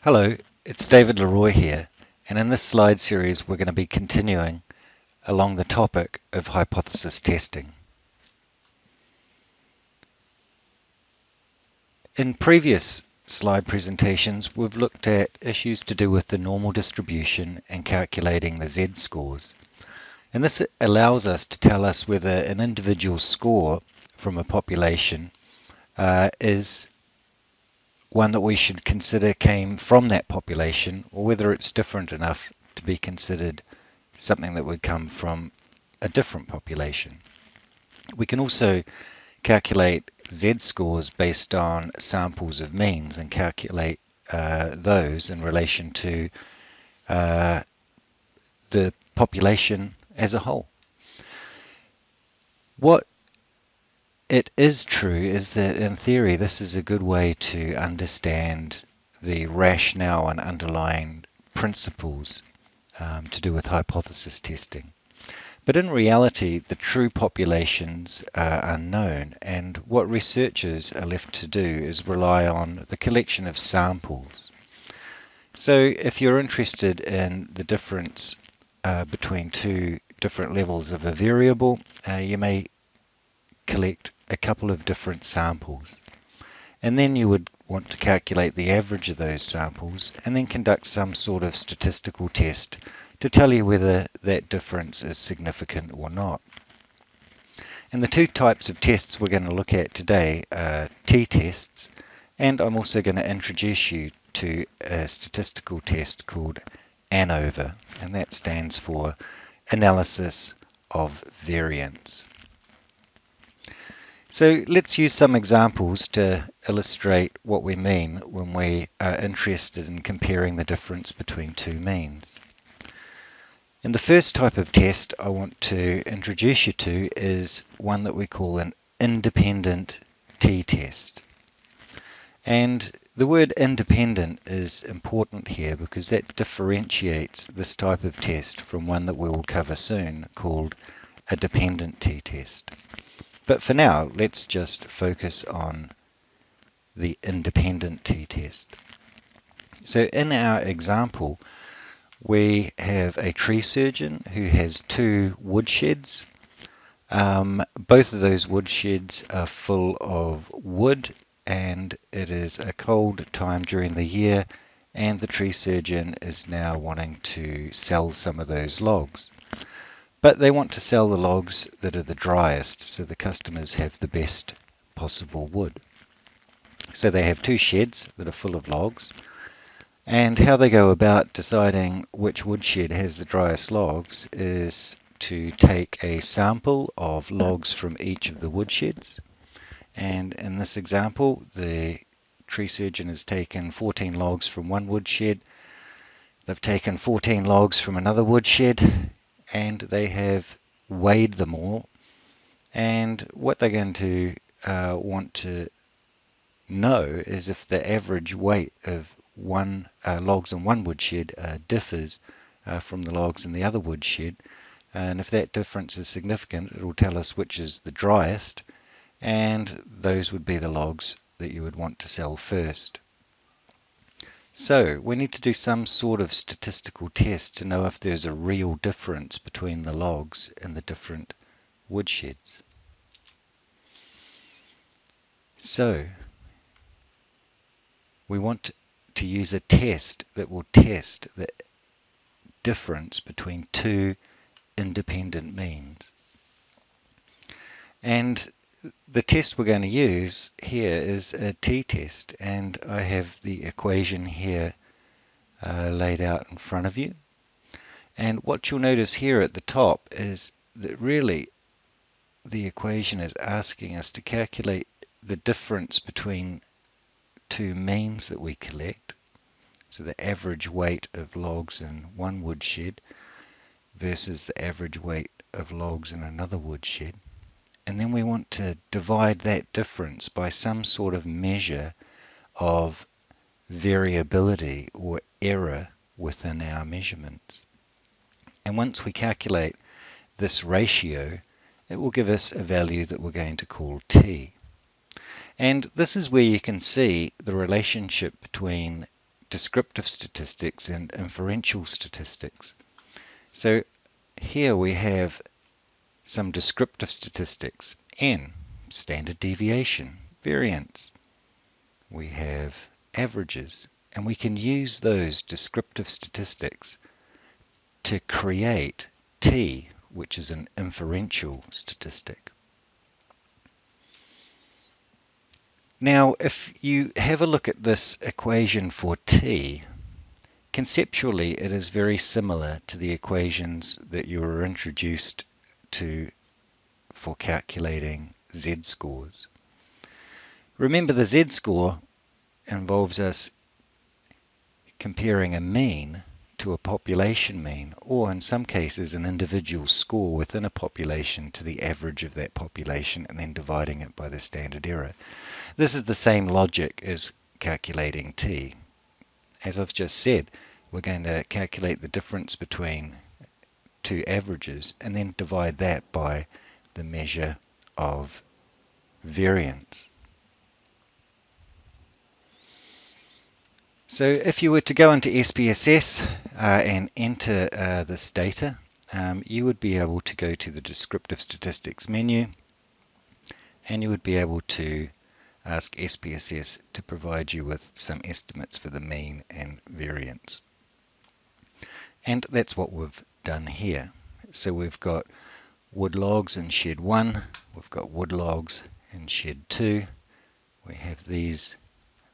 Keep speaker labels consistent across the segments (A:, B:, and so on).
A: Hello, it's David Leroy here, and in this slide series we're going to be continuing along the topic of hypothesis testing. In previous slide presentations we've looked at issues to do with the normal distribution and calculating the z-scores. And this allows us to tell us whether an individual score from a population is one that we should consider came from that population, or whether it's different enough to be considered something that would come from a different population. We can also calculate z-scores based on samples of means and calculate those in relation to the population as a whole. What it is true is that in theory this is a good way to understand the rationale and underlying principles to do with hypothesis testing. But in reality, the true populations are unknown, and what researchers are left to do is rely on the collection of samples. So if you're interested in the difference between two different levels of a variable, you may collect a couple of different samples. And then you would want to calculate the average of those samples and then conduct some sort of statistical test to tell you whether that difference is significant or not. And the two types of tests we're going to look at today are t-tests, and I'm also going to introduce you to a statistical test called ANOVA, and that stands for Analysis of Variance. So let's use some examples to illustrate what we mean when we are interested in comparing the difference between two means. And the first type of test I want to introduce you to is one that we call an independent t-test. And the word independent is important here because that differentiates this type of test from one that we will cover soon called a dependent t-test. But for now, let's just focus on the independent t-test. So in our example, we have a tree surgeon who has two woodsheds. Both of those woodsheds are full of wood, and it is a cold time during the year, and the tree surgeon is now wanting to sell some of those logs. But they want to sell the logs that are the driest, so the customers have the best possible wood. So they have two sheds that are full of logs, and how they go about deciding which woodshed has the driest logs is to take a sample of logs from each of the woodsheds. And in this example, the tree surgeon has taken 14 logs from one woodshed, they've taken 14 logs from another woodshed, and they have weighed them all. And what they're going to want to know is if the average weight of logs in one woodshed differs from the logs in the other woodshed. And if that difference is significant, it will tell us which is the driest, and those would be the logs that you would want to sell first. So we need to do some sort of statistical test to know if there's a real difference between the logs in the different woodsheds. So we want to use a test that will test the difference between two independent means. And the test we're going to use here is a t-test, and I have the equation here laid out in front of you. And what you'll notice here at the top is that really the equation is asking us to calculate the difference between two means that we collect, so the average weight of logs in one woodshed versus the average weight of logs in another woodshed. And then we want to divide that difference by some sort of measure of variability or error within our measurements. And once we calculate this ratio, it will give us a value that we're going to call t. And this is where you can see the relationship between descriptive statistics and inferential statistics. So here we have some descriptive statistics: N, standard deviation, variance. We have averages, and we can use those descriptive statistics to create T, which is an inferential statistic. Now, if you have a look at this equation for T, conceptually it is very similar to the equations that you were introduced to for calculating z-scores. Remember, the z-score involves us comparing a mean to a population mean, or in some cases an individual score within a population to the average of that population, and then dividing it by the standard error. This is the same logic as calculating T. As I've just said, we're going to calculate the difference between two averages and then divide that by the measure of variance. So if you were to go into SPSS and enter this data, you would be able to go to the descriptive statistics menu, and you would be able to ask SPSS to provide you with some estimates for the mean and variance. And that's what we've done here. So we've got wood logs in shed 1, we've got wood logs in shed 2, we have these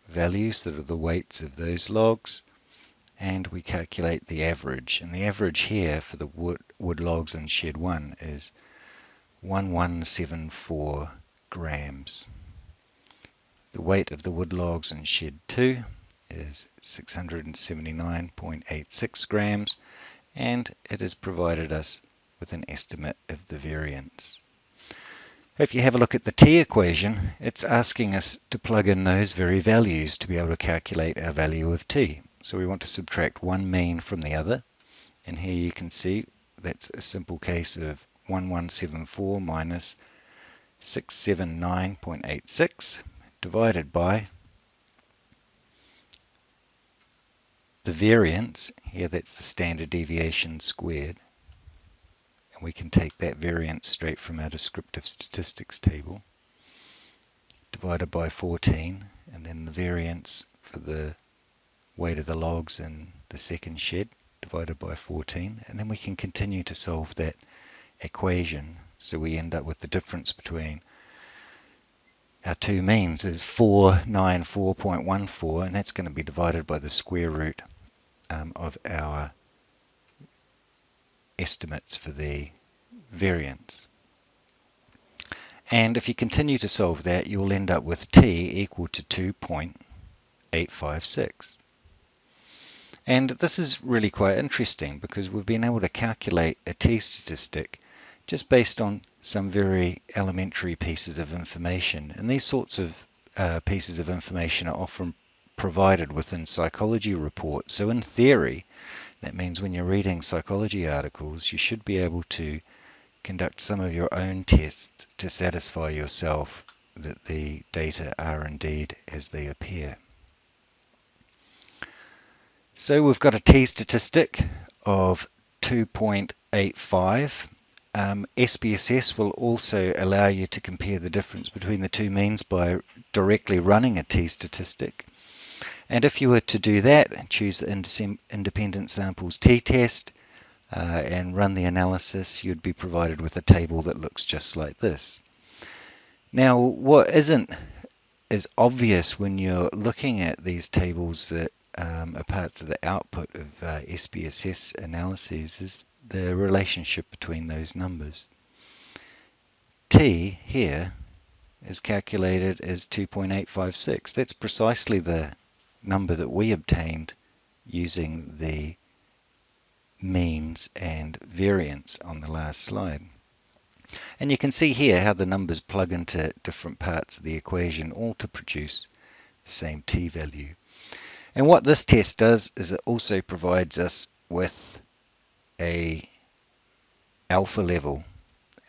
A: values that are the weights of those logs, and we calculate the average. And the average here for the wood logs in shed 1 is 1174 grams. The weight of the wood logs in shed 2 is 679.86 grams, and it has provided us with an estimate of the variance. If you have a look at the T equation, it's asking us to plug in those very values to be able to calculate our value of T. So we want to subtract one mean from the other, and here you can see that's a simple case of 1174 minus 679.86 divided by the variance. Here that's the standard deviation squared. And we can take that variance straight from our descriptive statistics table, divided by 14, and then the variance for the weight of the logs in the second shed, divided by 14, and then we can continue to solve that equation. So we end up with the difference between our two means is 494.14, and that's going to be divided by the square root of our estimates for the variance. And if you continue to solve that, you'll end up with T equal to 2.856. And this is really quite interesting because we've been able to calculate a T statistic just based on some very elementary pieces of information. And these sorts of pieces of information are often provided within psychology reports. So in theory, that means when you're reading psychology articles, you should be able to conduct some of your own tests to satisfy yourself that the data are indeed as they appear. So we've got a T statistic of 2.85. SPSS will also allow you to compare the difference between the two means by directly running a T statistic. And if you were to do that and choose the independent samples t-test and run the analysis, you'd be provided with a table that looks just like this. Now, what isn't as obvious when you're looking at these tables that are parts of the output of SPSS analyses is the relationship between those numbers. T here is calculated as 2.856. That's precisely the number that we obtained using the means and variance on the last slide. And you can see here how the numbers plug into different parts of the equation, all to produce the same T value. And what this test does is it also provides us with a alpha level.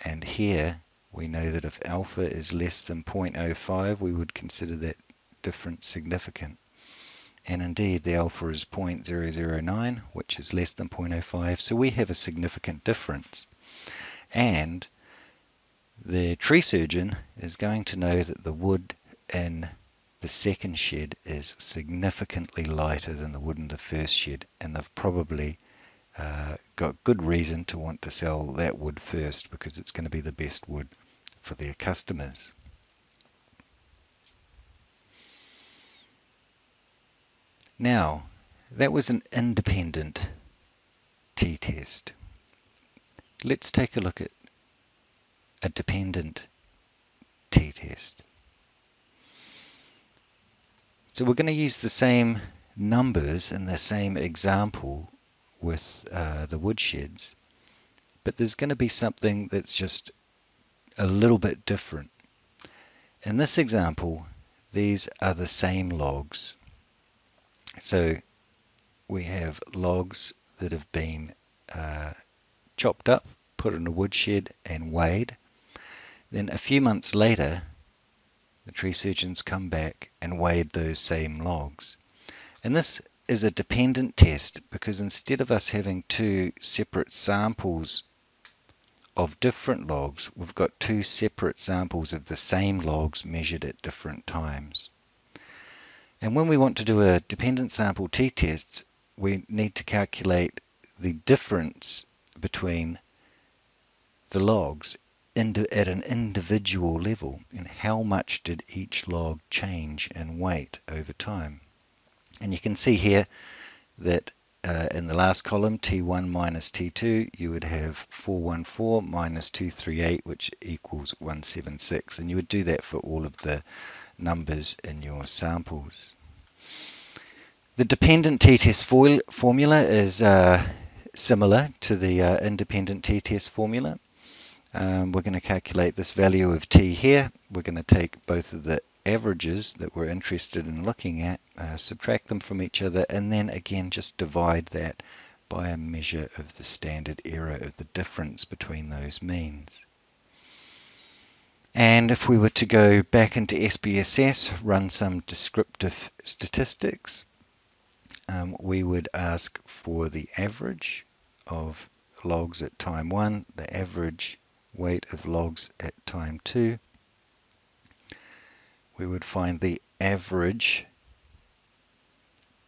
A: And here we know that if alpha is less than 0.05, we would consider that difference significant. and indeed the alpha is 0.009, which is less than 0.05, so we have a significant difference. And the tree surgeon is going to know that the wood in the second shed is significantly lighter than the wood in the first shed, and they've probably got good reason to want to sell that wood first because it's going to be the best wood for their customers. Now, that was an independent t-test. Let's take a look at a dependent t-test. So we're going to use the same numbers in the same example with the woodsheds, but there's going to be something that's just a little bit different. In this example, these are the same logs. So we have logs that have been chopped up, put in a woodshed and weighed. Then a few months later, the tree surgeons come back and weighed those same logs. And this is a dependent test because instead of us having two separate samples of different logs, we've got two separate samples of the same logs measured at different times. And when we want to do a dependent sample t-test, we need to calculate the difference between the logs at an individual level, and how much did each log change in weight over time. And you can see here that in the last column, T1 minus T2, you would have 414 minus 238, which equals 176. And you would do that for all of the numbers in your samples. The dependent t-test formula is similar to the independent t-test formula. We're going to calculate this value of t here. We're going to take both of the averages that we're interested in looking at, subtract them from each other, and then again just divide that by a measure of the standard error of the difference between those means. And if we were to go back into SPSS, run some descriptive statistics, we would ask for the average of logs at time 1, the average weight of logs at time 2. We would find the average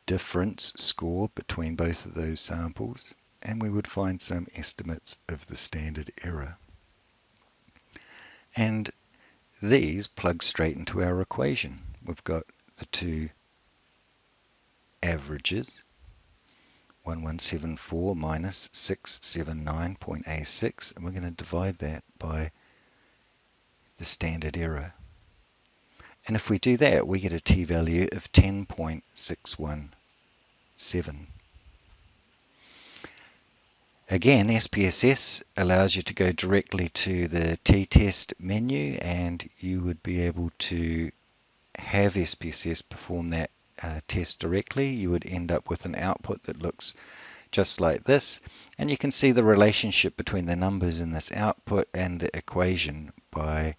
A: difference score between both of those samples, and we would find some estimates of the standard error. And these plug straight into our equation. We've got the two averages, 1174 minus 679.86, and we're going to divide that by the standard error. And if we do that, we get a t-value of 10.617. Again, SPSS allows you to go directly to the t-test menu, and you would be able to have SPSS perform that test directly. You would end up with an output that looks just like this, and you can see the relationship between the numbers in this output and the equation by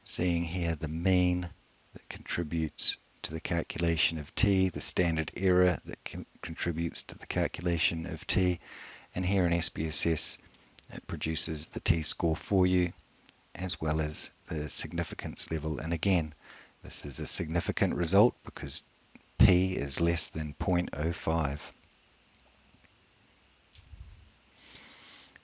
A: seeing here the mean that contributes to the calculation of t, the standard error that contributes to the calculation of t, and here in SPSS it produces the t-score for you as well as the significance level. And again, this is a significant result because p is less than 0.05.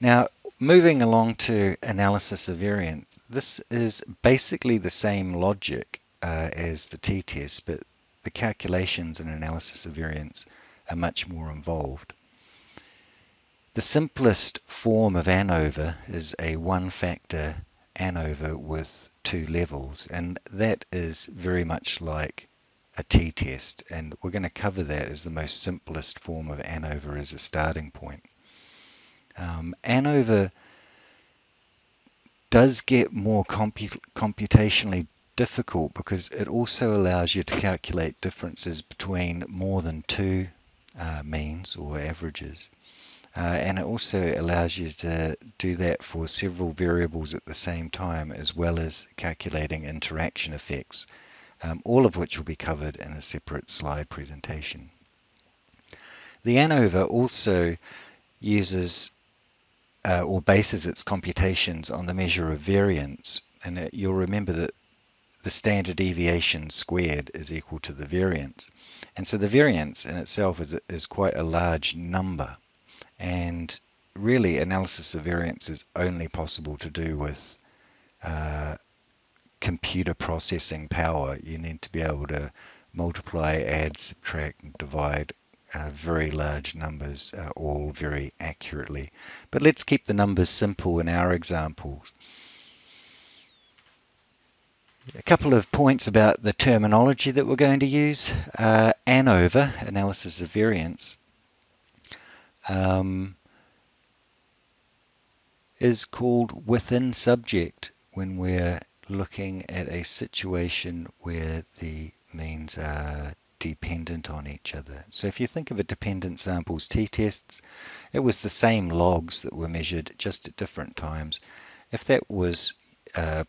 A: Now, moving along to analysis of variance, this is basically the same logic as the t-test, but the calculations and analysis of variance are much more involved. The simplest form of ANOVA is a one-factor ANOVA with two levels, and that is very much like a t-test, and we're going to cover that as the most simplest form of ANOVA as a starting point. ANOVA does get more computationally difficult because it also allows you to calculate differences between more than two means or averages. And it also allows you to do that for several variables at the same time, as well as calculating interaction effects all of which will be covered in a separate slide presentation. The ANOVA also uses or bases its computations on the measure of variance, and you'll remember that the standard deviation squared is equal to the variance. And so the variance in itself is quite a large number, and really analysis of variance is only possible to do with computer processing power. You need to be able to multiply, add, subtract, and divide very large numbers all very accurately. But let's keep the numbers simple in our example. A couple of points about the terminology that we're going to use. ANOVA, analysis of variance, is called within subject when we're looking at a situation where the means are dependent on each other. So if you think of a dependent samples t-tests, it was the same logs that were measured just at different times. If that was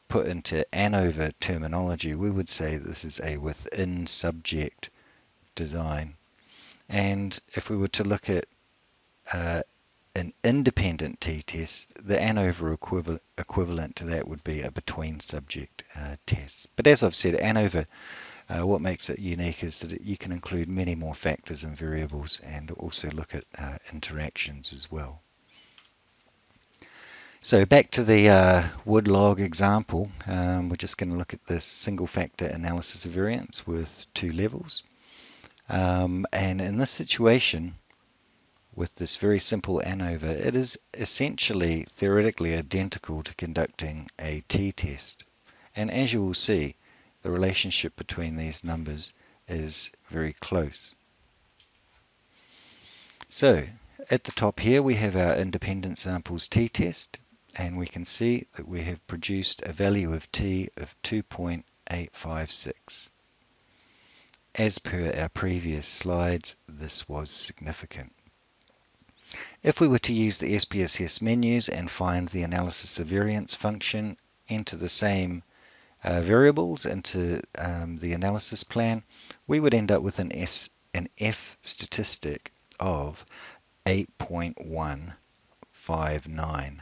A: put into ANOVA terminology, we would say this is a within subject design. And if we were to look at an independent t-test, the ANOVA equivalent to that would be a between subject test. But as I've said, ANOVA, what makes it unique is that you can include many more factors and variables and also look at interactions as well. So back to the wood log example, we're just going to look at this single factor analysis of variance with two levels. And in this situation, with this very simple ANOVA, it is essentially theoretically identical to conducting a t-test. And as you will see, the relationship between these numbers is very close. So at the top here we have our independent samples t-test, and we can see that we have produced a value of t of 2.856. As per our previous slides, this was significant. If we were to use the SPSS menus and find the analysis of variance function, enter the same variables into the analysis plan, we would end up with an F statistic of 8.159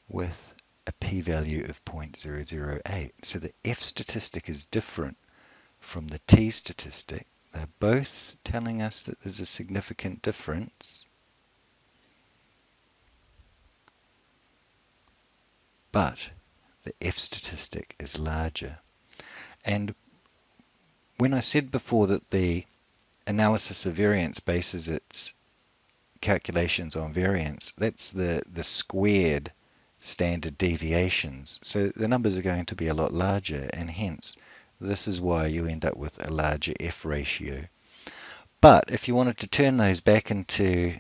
A: with a p-value of 0.008. So the F statistic is different from the T statistic. They're both telling us that there's a significant difference, but the F statistic is larger. And when I said before that the analysis of variance bases its calculations on variance, that's the squared standard deviations. So the numbers are going to be a lot larger, and hence this is why you end up with a larger F ratio. But if you wanted to turn those back into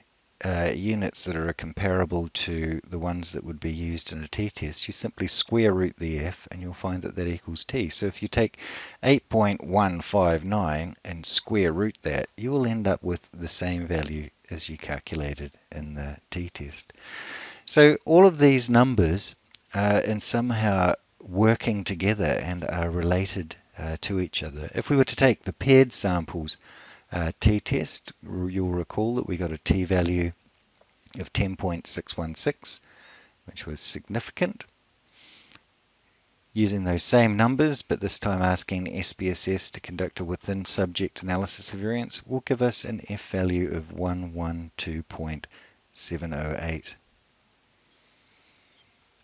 A: units that are comparable to the ones that would be used in a t-test, you simply square root the F and you'll find that that equals t. So if you take 8.159 and square root that, you will end up with the same value as you calculated in the t-test. So all of these numbers are in somehow working together and are related to each other. If we were to take the paired samples t-test, you'll recall that we got a t-value of 10.616, which was significant. Using those same numbers, but this time asking SPSS to conduct a within subject analysis of variance, will give us an F value of 112.708.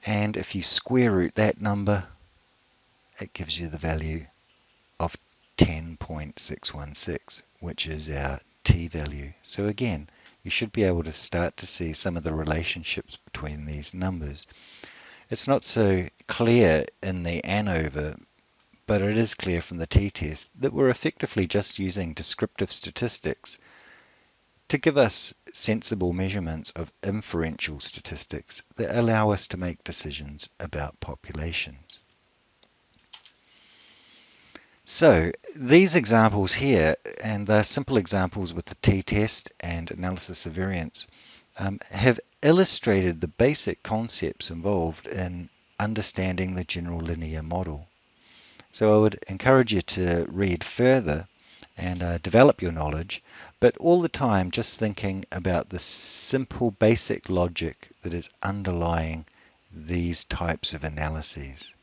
A: And if you square root that number, it gives you the value of 10.616, which is our t-value. So again, you should be able to start to see some of the relationships between these numbers. It's not so clear in the ANOVA, but it is clear from the t-test that we're effectively just using descriptive statistics to give us sensible measurements of inferential statistics that allow us to make decisions about populations. So these examples here, and they're simple examples with the t-test and analysis of variance, have illustrated the basic concepts involved in understanding the general linear model. So I would encourage you to read further and develop your knowledge, but all the time just thinking about the simple basic logic that is underlying these types of analyses.